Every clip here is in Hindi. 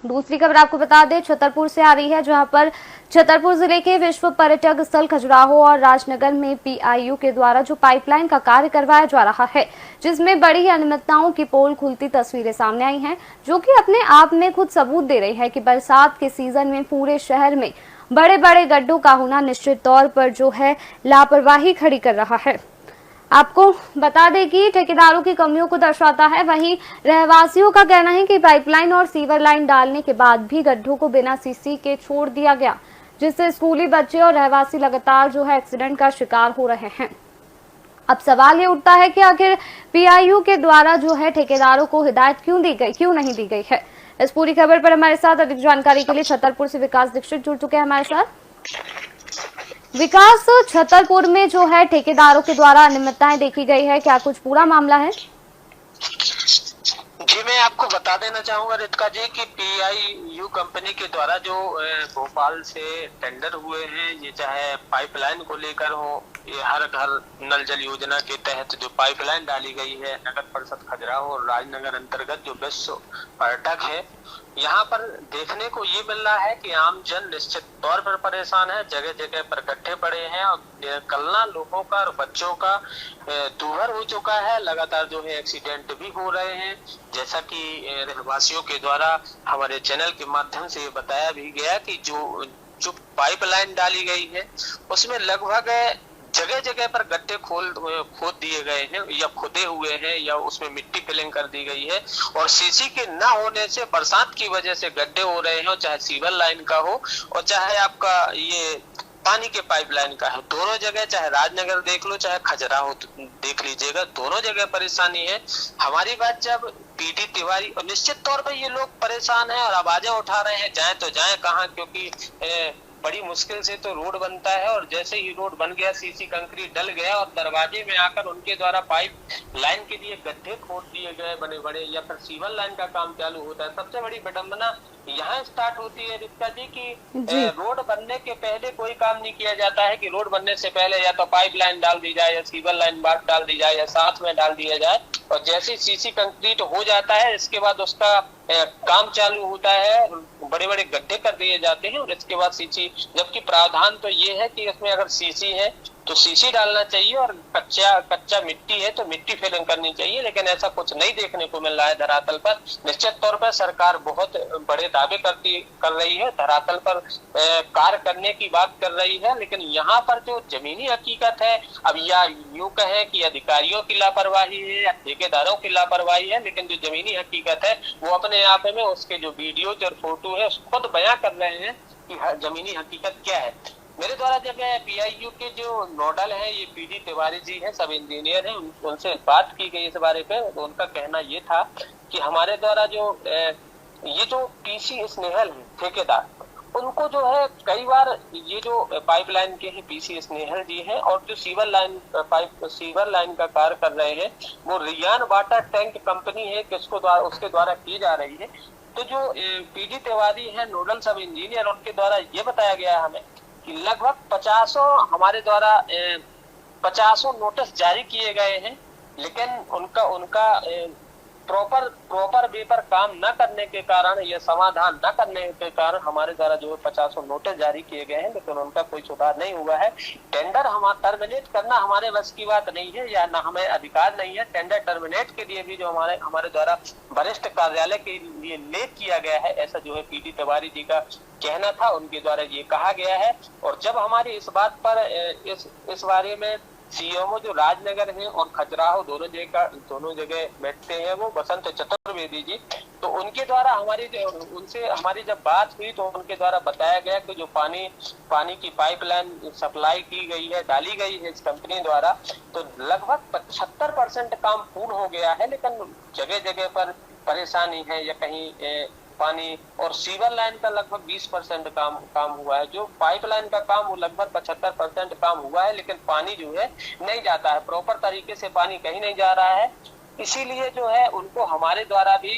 दूसरी खबर आपको बता दें, छतरपुर से आ रही है, जहां पर छतरपुर जिले के विश्व पर्यटक स्थल खजुराहो और राजनगर में पीआईयू के द्वारा जो पाइपलाइन का कार्य करवाया जा रहा है, जिसमें बड़ी अनियमितताओं की पोल खुलती तस्वीरें सामने आई हैं, जो कि अपने आप में खुद सबूत दे रही है कि बरसात के सीजन में पूरे शहर में बड़े बड़े गड्ढों का होना निश्चित तौर पर जो है लापरवाही खड़ी कर रहा है। आपको बता दें कि ठेकेदारों की कमियों को दर्शाता है। वहीं रहवासियों का कहना है कि पाइपलाइन और सीवर लाइन डालने के बाद भी गड्ढों को बिना सीसी के छोड़ दिया गया, जिससे स्कूली बच्चे और रहवासी लगातार जो है एक्सीडेंट का शिकार हो रहे हैं। अब सवाल ये उठता है कि आखिर पीआईयू के द्वारा जो है ठेकेदारों को हिदायत क्यों नहीं दी गई है। इस पूरी खबर पर हमारे साथ अधिक जानकारी के लिए छतरपुर से विकास दीक्षित जुड़ चुके हैं हमारे साथ। विकास, छतरपुर में जो है ठेकेदारों के द्वारा अनियमितताएं देखी गई है, क्या कुछ पूरा मामला है? जी, मैं आपको बता देना चाहूंगा रितिका जी कि पीआईयू कंपनी के द्वारा जो भोपाल से टेंडर हुए हैं, ये चाहे पाइपलाइन को लेकर हो, ये हर घर नल जल योजना के तहत जो पाइपलाइन डाली गई है नगर परिषद खजुराहो और राजनगर अंतर्गत जो विश्व पर्यटक है, यहाँ पर देखने को ये मिल रहा है कि आम जन निश्चित तौर पर परेशान है। जगह जगह पर गड्ढे पड़े हैं और निकलना लोगों का और बच्चों का दूभर हो चुका है। लगातार जो है एक्सीडेंट भी हो रहे हैं, जैसा कि रहवासियों के द्वारा हमारे चैनल के माध्यम से बताया भी गया कि जो पाइपलाइन डाली गई है उसमें लगभग जगह जगह पर गड्ढे खोद दिए गए हैं या खुदे हुए हैं या उसमें मिट्टी फिलिंग कर दी गई है, और सीसी के न होने से बरसात की वजह से गड्ढे हो रहे हैं, चाहे सीवर लाइन का हो और चाहे आपका ये पानी के पाइपलाइन का है। दोनों जगह, चाहे राजनगर देख लो चाहे खजुराहो देख लीजिएगा, दोनों जगह परेशानी है। हमारी बात जब पीडी तिवारी, और निश्चित तौर पर ये लोग परेशान हैं और आवाजें उठा रहे हैं, जाए तो जाए कहाँ, क्योंकि बड़ी मुश्किल से तो रोड बनता है और जैसे ही रोड बन गया, सीसी कंक्रीट डल गया और दरवाजे में आकर उनके द्वारा पाइप लाइन के लिए गड्ढे खोद दिए गए बड़े बड़े, या फिर सीवर लाइन का काम चालू होता है। सबसे बड़ी विडंबना यहाँ स्टार्ट होती है रितिका जी की रोड बनने के पहले कोई काम नहीं किया जाता है कि रोड बनने से पहले या तो पाइप लाइन डाल दी जाए या सीवर लाइन बात डाल दी जाए या साथ में डाल दिया जाए, और जैसे सीसी कंक्रीट हो जाता है इसके बाद उसका काम चालू होता है, बड़े बड़े गड्ढे कर दिए जाते हैं और इसके बाद सीसी, जबकि प्रावधान तो ये है कि इसमें अगर सीसी है तो सीसी डालना चाहिए और कच्चा मिट्टी है तो मिट्टी फिलिंग करनी चाहिए, लेकिन ऐसा कुछ नहीं देखने को मिल रहा है धरातल पर। निश्चित तौर पर सरकार बहुत बड़े दावे कर रही है, धरातल पर कार्य करने की बात कर रही है, लेकिन यहाँ पर जो जमीनी हकीकत है, अब या यूं कहें कि अधिकारियों की लापरवाही है या ठेकेदारों की लापरवाही है, लेकिन जो जमीनी हकीकत है वो अपने आप में उसके जो वीडियो और फोटो है खुद बयां कर रहे हैं कि जमीनी हकीकत क्या है। मेरे द्वारा जब पीआईयू के जो नोडल है ये पीडी तिवारी जी हैं, सब इंजीनियर हैं, उनसे बात की गई इस बारे पे, तो उनका कहना ये था कि हमारे द्वारा जो ये जो पीसी स्नेहल है ठेकेदार, उनको जो है कई बार ये जो पाइपलाइन के हैं पीसी स्नेहल जी हैं, और जो सीवर लाइन का कार्य कर रहे हैं वो रियान वाटर टैंक कंपनी है किसको द्वारा उसके द्वारा की जा रही है। तो जो पीडी तिवारी है नोडल सब इंजीनियर, उनके द्वारा ये बताया गया है हमें कि लगभग 50 हमारे द्वारा 50 नोटिस जारी किए गए हैं, लेकिन उनका प्रॉपर वे पर काम न करने के कारण या समाधान न करने के कारण हमारे द्वारा जो 50 नोटिस जारी किए गए हैं, लेकिन उनका कोई सुधार नहीं हुआ है। टेंडर हमारा टर्मिनेट करना हमारे बस की बात नहीं है या न हमें अधिकार नहीं है। टेंडर टर्मिनेट के लिए भी जो हमारे द्वारा वरिष्ठ कार्यालय के लिए लेख किया गया है, ऐसा जो है पीडी तिवारी जी का कहना था, उनके द्वारा ये कहा गया है। और जब हमारी इस बात पर इस बारे में सीएमओ जो राजनगर है और खजुराहो दोनों जगह बैठते हैं वो बसंत चतुर्वेदी जी, तो उनके द्वारा उनसे हमारी जब बात हुई तो उनके द्वारा बताया गया कि जो पानी की पाइपलाइन सप्लाई की गई है, डाली गई है इस कंपनी द्वारा, तो लगभग 75% काम पूर्ण हो गया है, लेकिन जगह जगह पर परेशानी है या कहीं पानी, और सीवर लाइन का लगभग 20% काम हुआ है। जो पाइपलाइन का काम वो लगभग 75% काम हुआ है, लेकिन पानी जो है नहीं जाता है, प्रॉपर तरीके से पानी कहीं नहीं जा रहा है। इसीलिए जो है उनको हमारे द्वारा भी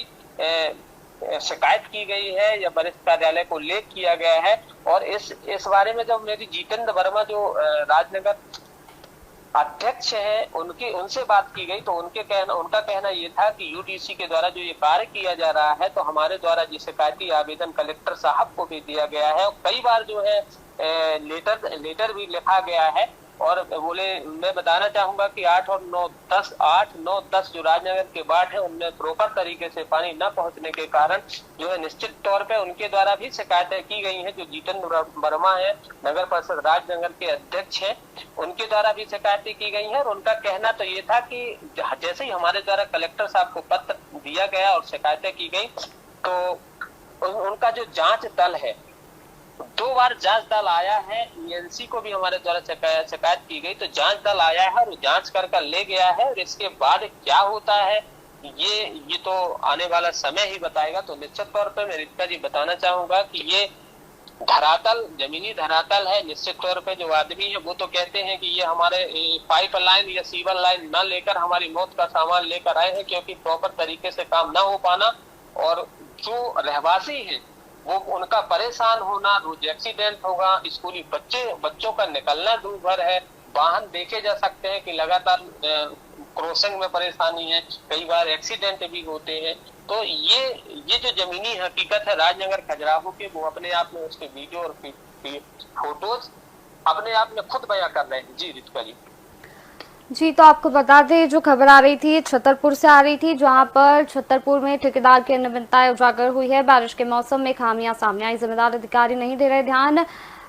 शिकायत की गई है या वरिष्ठ कार्यालय को लेख किया गया है। और इस बारे में जब मेरी जितेंद्र वर्मा जो राजनगर अध्यक्ष हैं उनसे बात की गई तो उनका कहना ये था कि यूडीसी के द्वारा जो ये कार्य किया जा रहा है तो हमारे द्वारा ये शिकायती आवेदन कलेक्टर साहब को भी दिया गया है और कई बार जो है लेटर भी लिखा गया है। और बोले मैं बताना चाहूंगा कि 8 और 9 10 जो राजनगर के वार्ड है उनमें प्रॉपर तरीके से पानी न पहुंचने के कारण जो है निश्चित तौर पे उनके द्वारा भी शिकायतें की गई हैं। जो जीतन वर्मा है नगर परिषद राजनगर के अध्यक्ष हैं उनके द्वारा भी शिकायतें की गई हैं और उनका कहना तो ये था कि जैसे ही हमारे द्वारा कलेक्टर साहब को पत्र दिया गया और शिकायतें की गई तो उनका जो जांच दल है 2 बार जांच दल आया है। ईएनसी को भी हमारे द्वारा शिकायत की गई तो जांच दल आया है और जांच कर ले गया है और इसके बाद क्या होता है ये तो आने वाला समय ही बताएगा। तो निश्चित तौर पर मैं रितिका जी बताना चाहूंगा कि ये धरातल जमीनी धरातल है। निश्चित तौर पे जो आदमी है वो तो कहते हैं कि ये हमारे पाइप लाइन या सीवर लाइन न लेकर हमारी मौत का सामान लेकर आए हैं क्योंकि प्रॉपर तरीके से काम न हो पाना और जो रहवासी है वो उनका परेशान होना, रोज एक्सीडेंट होगा, स्कूली बच्चों का निकलना दूर भर है, वाहन देखे जा सकते हैं कि लगातार क्रॉसिंग में परेशानी है, कई बार एक्सीडेंट भी होते हैं। तो ये जो जमीनी हकीकत है राजनगर खजुराहो के वो अपने आप में उसके वीडियो और फोटोज अपने आप में खुद बयां कर रहे हैं। जी रितिका जी। जी, तो आपको बता दें जो खबर आ रही थी छतरपुर से आ रही थी जहां पर छतरपुर में ठेकेदार की अनियमितताएं उजागर हुई है। बारिश के मौसम में खामियां सामने आई, जिम्मेदार अधिकारी नहीं दे रहे ध्यान,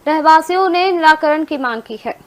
रहवासियों ने निराकरण की मांग की है।